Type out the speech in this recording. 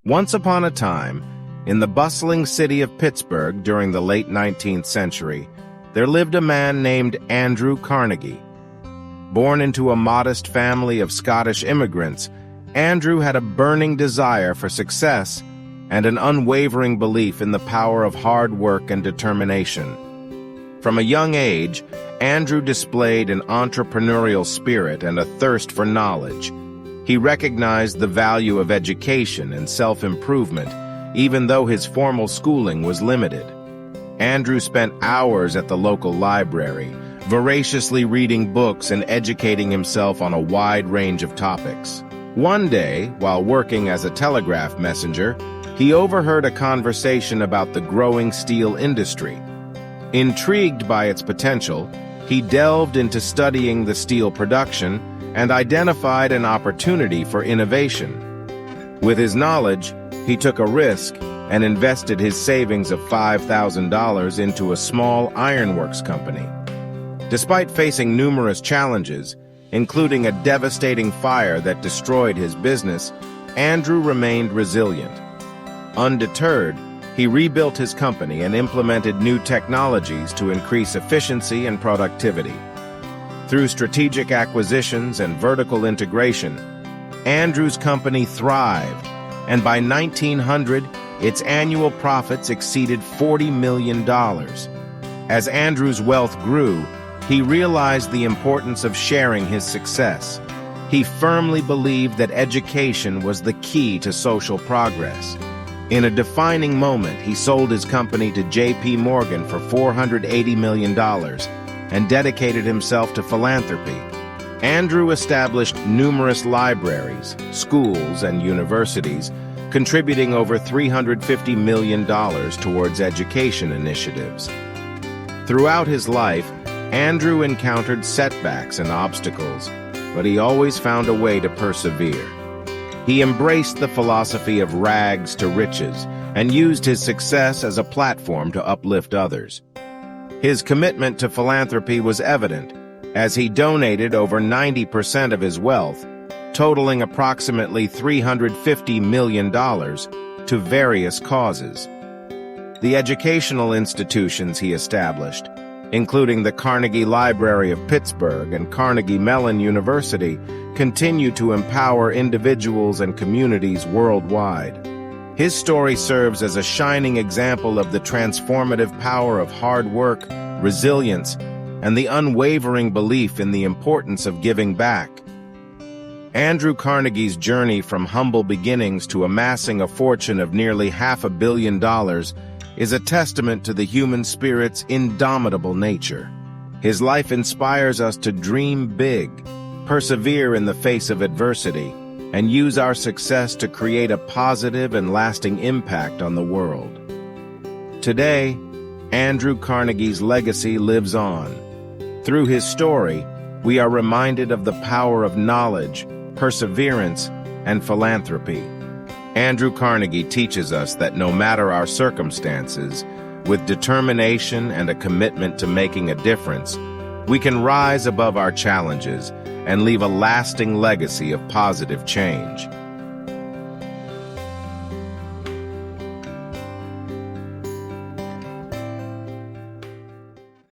Once upon a time, in the bustling city of Pittsburgh during the late 19th century, there lived a man named Andrew Carnegie. Born into a modest family of Scottish immigrants, Andrew had a burning desire for success and an unwavering belief in the power of hard work and determination. From a young age, Andrew displayed an entrepreneurial spirit and a thirst for knowledge. He recognized the value of education and self-improvement, even though his formal schooling was limited. Andrew spent hours at the local library, voraciously reading books and educating himself on a wide range of topics. One day, while working as a telegraph messenger, he overheard a conversation about the growing steel industry. Intrigued by its potential, he delved into studying the steel production and identified an opportunity for innovation. With his knowledge, he took a risk and invested his savings of $5,000 into a small ironworks company. Despite facing numerous challenges, including a devastating fire that destroyed his business, Andrew remained resilient. Undeterred, he rebuilt his company and implemented new technologies to increase efficiency and productivity. Through strategic acquisitions and vertical integration, Andrew's company thrived, and by 1900, its annual profits exceeded $40 million. As Andrew's wealth grew, he realized the importance of sharing his success. He firmly believed that education was the key to social progress. In a defining moment, he sold his company to J.P. Morgan for $480 million and dedicated himself to philanthropy. Andrew established numerous libraries, schools, and universities, contributing over $350 million towards education initiatives. Throughout his life, Andrew encountered setbacks and obstacles, but he always found a way to persevere. He embraced the philosophy of rags to riches and used his success as a platform to uplift others. His commitment to philanthropy was evident, as he donated over 90% of his wealth, totaling approximately $350 million, to various causes. The educational institutions he established, including the Carnegie Library of Pittsburgh and Carnegie Mellon University, continue to empower individuals and communities worldwide. His story serves as a shining example of the transformative power of hard work, resilience, and the unwavering belief in the importance of giving back. Andrew Carnegie's journey from humble beginnings to amassing a fortune of nearly $500 million is a testament to the human spirit's indomitable nature. His life inspires us to dream big, persevere in the face of adversity, and use our success to create a positive and lasting impact on the world. Today, Andrew Carnegie's legacy lives on. Through his story, we are reminded of the power of knowledge, perseverance, and philanthropy. Andrew Carnegie teaches us that no matter our circumstances, with determination and a commitment to making a difference, we can rise above our challenges and leave a lasting legacy of positive change.